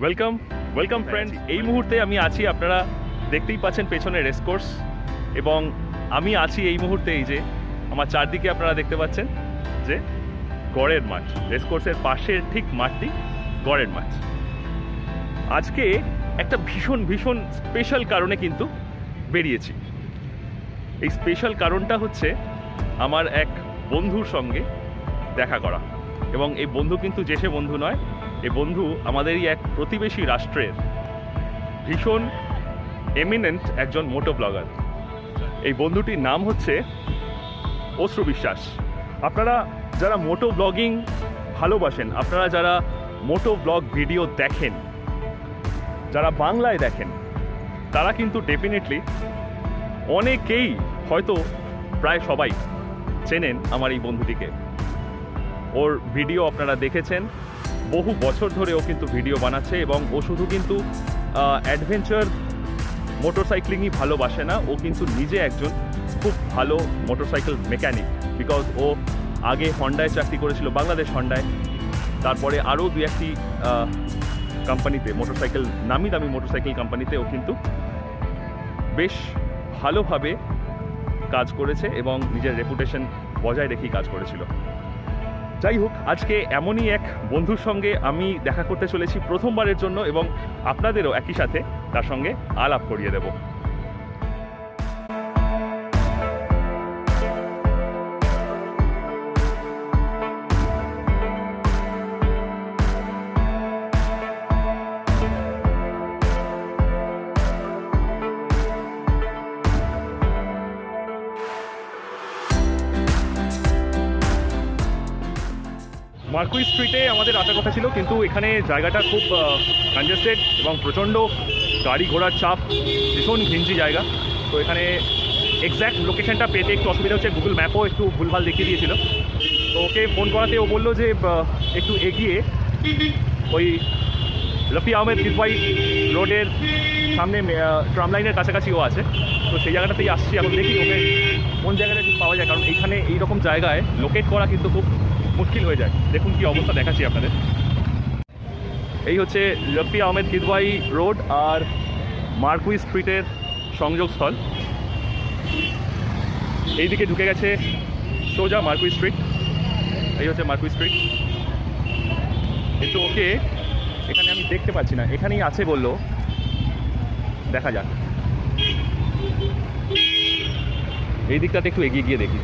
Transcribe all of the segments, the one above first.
Welcome welcome friend. এই মুহূর্তে আমি আছি, আপনারা দেখতেই পাচ্ছেন পেছনে রেসকোর্স, এবং আমি আছি এই মুহূর্তে এই যে আমার চারদিকে আপনারা দেখতে পাচ্ছেন যে গড়ের মাঠ। রেসকোর্সের পাশের ঠিক মাঠটি গড়ের মাঠ। আজকে একটা ভীষণ ভীষণ স্পেশাল কারণে কিন্তু বেরিয়েছি। এই স্পেশাল কারণটা হচ্ছে আমার এক বন্ধুর সঙ্গে দেখা করা, এবং এই বন্ধু কিন্তু যে সে বন্ধু নয়, এই বন্ধু আমাদেরই এক প্রতিবেশী রাষ্ট্রের ভীষণ এমিনেন্ট একজন মোটো ব্লগার। এই বন্ধুটির নাম হচ্ছে অশ্রু বিশ্বাস। আপনারা যারা মোটো ব্লগিং ভালোবাসেন, আপনারা যারা মোটো ব্লগ ভিডিও দেখেন, যারা বাংলায় দেখেন, তারা কিন্তু ডেফিনেটলি অনেকেই হয়তো প্রায় সবাই চেনেন আমার এই বন্ধুটিকে। ওর ভিডিও আপনারা দেখেছেন, বহু বছর ধরে ও কিন্তু ভিডিও বানাচ্ছে, এবং ও শুধু কিন্তু অ্যাডভেঞ্চার মোটরসাইক্লিংই ভালোবাসে না, ও কিন্তু নিজে একজন খুব ভালো মোটরসাইকেল মেকানিক। বিকজ ও আগে হন্ডায় চাকরি করেছিল, বাংলাদেশ হন্ডায়, তারপরে আরও দু একটি কোম্পানিতে, মোটরসাইকেল নামি দামি মোটরসাইকেল কোম্পানিতে ও কিন্তু বেশ ভালোভাবে কাজ করেছে এবং নিজের রেপুটেশন বজায় রেখেই কাজ করেছিল। যাই হোক, আজকে এমনই এক বন্ধুর সঙ্গে আমি দেখা করতে চলেছি প্রথমবারের জন্য, এবং আপনাদেরও একই সাথে তার সঙ্গে আলাপ করিয়ে দেব। মার্কুই স্ট্রিটে আমাদের আসার কথা ছিল, কিন্তু এখানে জায়গাটা খুব কনজেস্টেড এবং প্রচণ্ড গাড়ি ঘোড়ার চাপ, ভীষণ ঘিঞ্জি জায়গা। তো এখানে এক্স্যাক্ট লোকেশনটা পেতে একটু অসুবিধা হচ্ছে, গুগল ম্যাপও একটু ভুলভাল দেখিয়ে দিয়েছিল। তো ওকে ফোন করাতে ও বললো যে একটু এগিয়ে ওই রফি আহমেদ কিদওয়াই রোডের সামনে ট্রাম লাইনের কাছাকাছি ও আছে। তো সেই জায়গাটাতেই আসছি। এখন দেখি ওকে কোন জায়গাটা ঠিক পাওয়া যায়, কারণ এইখানে এইরকম জায়গায় লোকেট করা কিন্তু খুব মুশকিল হয়ে যায়। দেখুন কি অবস্থা, দেখাচ্ছি আপনাদের। এই হচ্ছে রফি আহমেদ কিদওয়াই রোড আর মার্কুই স্ট্রিটের সংযোগস্থল। এইদিকে ঢুকে গেছে সোজা মার্কুই স্ট্রিট। এই হচ্ছে মার্কুই স্ট্রিট। কিন্তু ওকে এখানে আমি দেখতে পাচ্ছি না, এখানেই আছে বললো, দেখা যাক। এই দিকটাতে একটু এগিয়ে গিয়ে দেখি।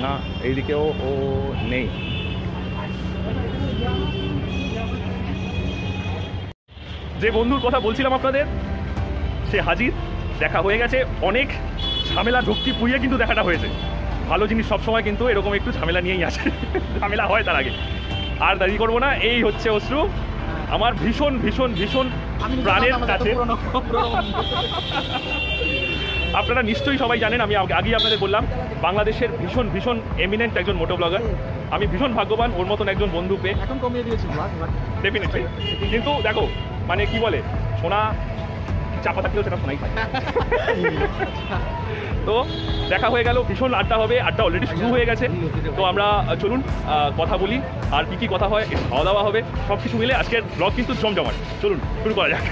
না, এইদিকেও ও নেই। যে বন্ধুর কথা বলছিলাম আপনাদের, সে হাজির, দেখা হয়ে গেছে। অনেক ঝামেলা ঝক্কি পুড়িয়ে কিন্তু দেখাটা হয়েছে। ভালো জিনিস সবসময় কিন্তু এরকম একটু ঝামেলা নিয়েই আসে, ঝামেলা হয় তার আগে। আর দেরি করবো না, এই হচ্ছে অশ্রু, আমার ভীষণ ভীষণ ভীষণ প্রাণের কাছে। আপনারা নিশ্চয়ই সবাই জানেন, আমি আগেই আপনাদের বললাম, বাংলাদেশের ভীষণ ভীষণ এমিনেন্ট একজন মোটো ব্লগার। আমি ভীষণ ভাগ্যবান ওর মতন একজন বন্ধু পেয়ে। এখন কমিয়ে দিয়েছি ডেফিনেটলি। কিন্তু দেখো, মানে কি বলে, শোনা চাপা থাকলেও সেটা শোনাই পায়। তো দেখা হয়ে গেল, ভীষণ আড্ডা হবে, আড্ডা অলরেডি শুরু হয়ে গেছে। তো আমরা চলুন কথা বলি, আর কি কি কথা হয়, খাওয়া দাওয়া হবে, সব কিছু মিলে আজকের ব্লগ কিন্তু জমজমাট। চলুন শুরু করা যাক।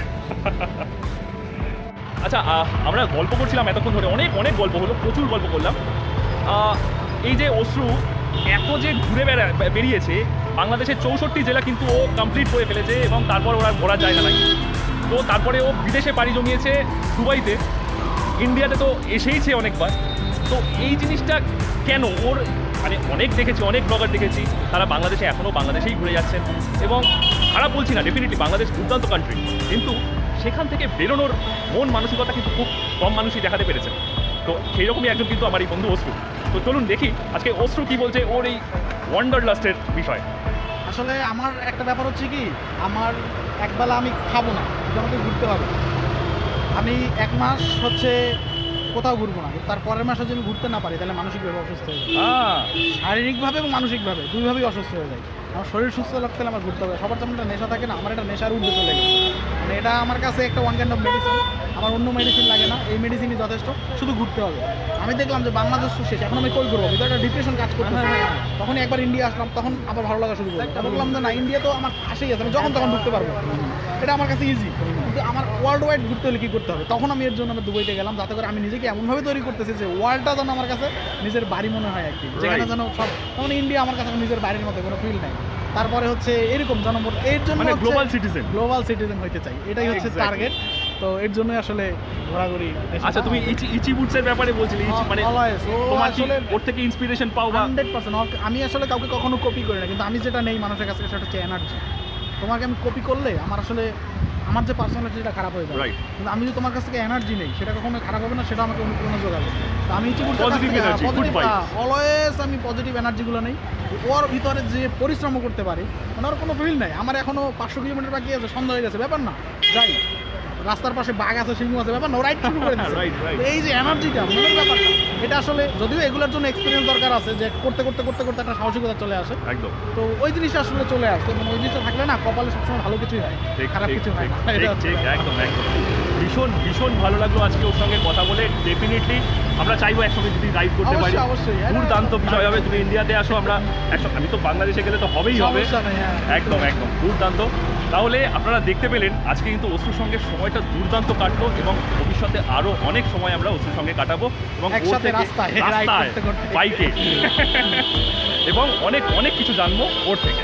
আচ্ছা, আমরা গল্প করছিলাম এতক্ষণ ধরে, অনেক অনেক গল্প হলো, প্রচুর গল্প করলাম। এই যে অশ্রু এত যে ঘুরে বেরিয়েছে, বাংলাদেশের 64 জেলা কিন্তু ও কমপ্লিট করে ফেলেছে, এবং তারপর ওরা ঘোরার জায়গা নাই। তো তারপরে ও বিদেশে পাড়ি জমিয়েছে, দুবাইতে, ইন্ডিয়াতে তো এসেইছে অনেকবার। তো এই জিনিসটা কেন ওর, মানে অনেক দেখেছি, অনেক ব্লগার দেখেছি, তারা বাংলাদেশে এখনও বাংলাদেশেই ঘুরে যাচ্ছেন, এবং খারাপ বলছি না, ডেফিনেটলি বাংলাদেশ দুর্দান্ত কান্ট্রি, কিন্তু সেখান থেকে বেরোনোর মন মানসিকতা কিন্তু খুব কম মানুষই দেখাতে পেরেছে। তো সেই রকমই একজন কিন্তু আমার এই বন্ধু অশ্রু। তো চলুন দেখি আজকে অশ্রু কি বলছে ওর এই ওয়ান্ডারলাস্টের বিষয়। আসলে আমার একটা ব্যাপার হচ্ছে কি, আমার একবেলা আমি খাবো না, আমাকে ঘুরতে হবে। আমি 1 মাস হচ্ছে কোথাও ঘুরবো না, তার পরের মাসে যদি ঘুরতে না পারি তাহলে মানসিকভাবে অসুস্থ হয়ে যায়, আহ, শারীরিকভাবে এবং মানসিকভাবে দুইভাবেই অসুস্থ হয়ে যায়। আমার শরীর সুস্থ রাখতে হলে আমার ঘুরতে হবে। সবার যেমন একটা নেশা থাকে না, আমার একটা নেশার ঊর্ধ্বে চলে গেছে। মানে এটা আমার কাছে একটা ওয়ান কাইন্ড অফ মেডিসিন, আমার অন্য মেডিসিন লাগে না, এই মেডিসিনই যথেষ্ট, শুধু ঘুরতে হবে। আমি দেখলাম যে বাংলাদেশ তো শেষ, এখন আমি কই ঘুরবো, ভিতরে একটা ডিপ্রেশন কাজ করতেছে। তখনই একবার ইন্ডিয়া আসলাম, তখন আবার ভালো লাগা শুরু করলো। বললাম যে না, ইন্ডিয়া তো আমার পাশেই আছে, আমি যখন তখন ঢুকতে পারবো, এটা আমার কাছে ইজি। কিন্তু আমার ওয়ার্ল্ড ওয়াইড ঘুরতে হলে কী করতে হবে, তখন আমি এর জন্য আমি দুবাইতে গেলাম, যাতে করে আমি নিজেকে এমনভাবে তৈরি করতেছি যে ওয়ার্ল্ডটা যেন আমার কাছে নিজের বাড়ি মনে হয় আর কি, যেখানে যেন সব, তখন ইন্ডিয়া আমার কাছে এখন নিজের বাড়ির মতো কোনো ফিল নেই। তারপরে হচ্ছে এরকম জনমত, এর জন্য মানে গ্লোবাল সিটিজেন হইতে চাই, এটাই হচ্ছে Exactly. টার্গেট। তো এর জন্যই আসলে ঘোরাঘুরি। আচ্ছা, তুমি ইচি বুটসের ব্যাপারে বলছিলে, মানে Always, ও তোমার কি আসলে ওর থেকে ইন্সপিরেশন পাও বা 100%। আমি আসলে কাউকে কখনো কপি করি না, কিন্তু আমি যেটা নেই মানুষের কাছে সেটা হচ্ছে এনার্জি। তোমাকে আমি কপি করলে আমার আসলে আমার যে পার্সোনালিটিটা খারাপ হয়ে যাবে, রাইট? কিন্তু আমি যদি তোমার কাছ থেকে এনার্জি নেই, সেটা কখনো খারাপ হবে না, সেটা আমাকে অনুপ্রেরণা যোগাবে। তো আমি Positive energy, good vibes. Always আমি পজিটিভ এনার্জিগুলো নেই। ওর ভিতরে যে পরিশ্রম করতে পারি, মানে ওর কোনো ফিল নাই। আমার এখনো 500 কিলোমিটার বাকি আছে, সন্ধ্যা হয়ে গেছে, ব্যাপার না, যাই। রাস্তার পাশে বাঘ আছে, সিংহ আছে, ব্যাপার না, রাইড শুরু করে দিচ্ছে। Right, right. এই যে এনার্জিটা, মনের ব্যাপারটা, এটা আসলে যদিও এগুলোর জন্য এক্সপিরিয়েন্স দরকার আছে, যে করতে করতে করতে করতে একটা সাহসিকতা চলে আসে। একদম তো ওই জিনিসটা আসলে চলে আসছে, এবং ওই জিনিসটা থাকলে না, কপালে সবসময় ভালো কিছুই হয়, ঠিক, খারাপ ঠিক, কিছু হয় ঠিক, না। এটা ঠিক, হচ্ছে ঠিক, ব্যাপার। একদম একদম ভীষণ ভীষণ ভালো লাগলো আজকে ওর সঙ্গে কথা বলে। ডেফিনেটলি আমরা চাইবো একসঙ্গে যদি রাইড করতে পারি, অবশ্যই, অবশ্যই। দুর্দান্ত বিষয় হবে। তুমি ইন্ডিয়াতে আসো, আমরা একসঙ্গে, আমি তো বাংলাদেশে গেলে তো হবেই হবে, সমস্যা নেই, হ্যাঁ। একদম একদম দুর্দান্ত। তাহলে আপনারা দেখতে পেলেন আজকে কিন্তু অশ্রুর সঙ্গে সময়টা দুর্দান্ত কাটলো, এবং ভবিষ্যতে আরো অনেক সময় আমরা অশ্রুর সঙ্গে কাটাবো, এবং ওর একসাথে থেকে রাস্তায় ride করতে করতে। বাইকে এবং অনেক অনেক কিছু জানবো ওর থেকে।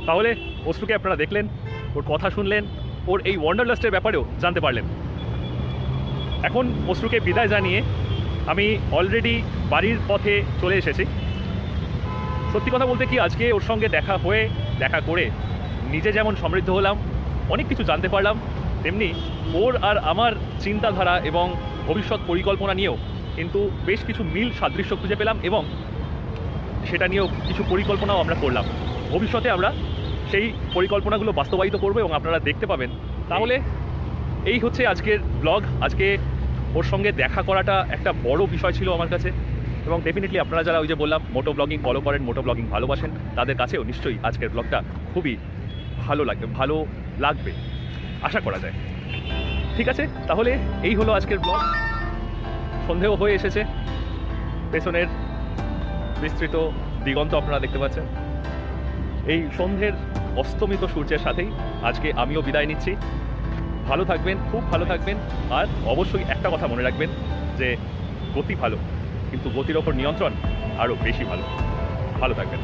তাহলে অশ্রুকে আপনারা দেখলেন, ওর কথা শুনলেন, ওর এই ওয়ান্ডারলাস্টের ব্যাপারেও জানতে পারলেন। এখন অশ্রুকে বিদায় জানিয়ে আমি অলরেডি বাড়ির পথে চলে এসেছি। সত্যি কথা বলতে কি, আজকে ওর সঙ্গে দেখা করে নিজে যেমন সমৃদ্ধ হলাম, অনেক কিছু জানতে পারলাম, তেমনি ওর আর আমার চিন্তাধারা এবং ভবিষ্যৎ পরিকল্পনা নিয়েও কিন্তু বেশ কিছু মিল সাদৃশ্য খুঁজে পেলাম, এবং সেটা নিয়েও কিছু পরিকল্পনাও আমরা করলাম। ভবিষ্যতে আমরা সেই পরিকল্পনাগুলো বাস্তবায়িত করবো এবং আপনারা দেখতে পাবেন। তাহলে এই হচ্ছে আজকের ব্লগ। আজকে ওর সঙ্গে দেখা করাটা একটা বড় বিষয় ছিল আমার কাছে, এবং ডেফিনেটলি আপনারা যারা ওই যে বললাম মোটো ব্লগিং ফলো করেন, মোটো ব্লগিং ভালোবাসেন, তাদের কাছেও নিশ্চয়ই আজকের ব্লগটা খুবই ভালো লাগবে আশা করা যায়। ঠিক আছে, তাহলে এই হলো আজকের ব্লগ। সন্ধেও হয়ে এসেছে, পেছনের বিস্তৃত দিগন্ত আপনারা দেখতে পাচ্ছেন। এই সন্ধ্যের অস্তমিত সূর্যের সাথেই আজকে আমিও বিদায় নিচ্ছি। ভালো থাকবেন, খুব ভালো থাকবেন, আর অবশ্যই একটা কথা মনে রাখবেন যে গতি ভালো, কিন্তু গতির ওপর নিয়ন্ত্রণ আরও বেশি ভালো। ভালো থাকবেন।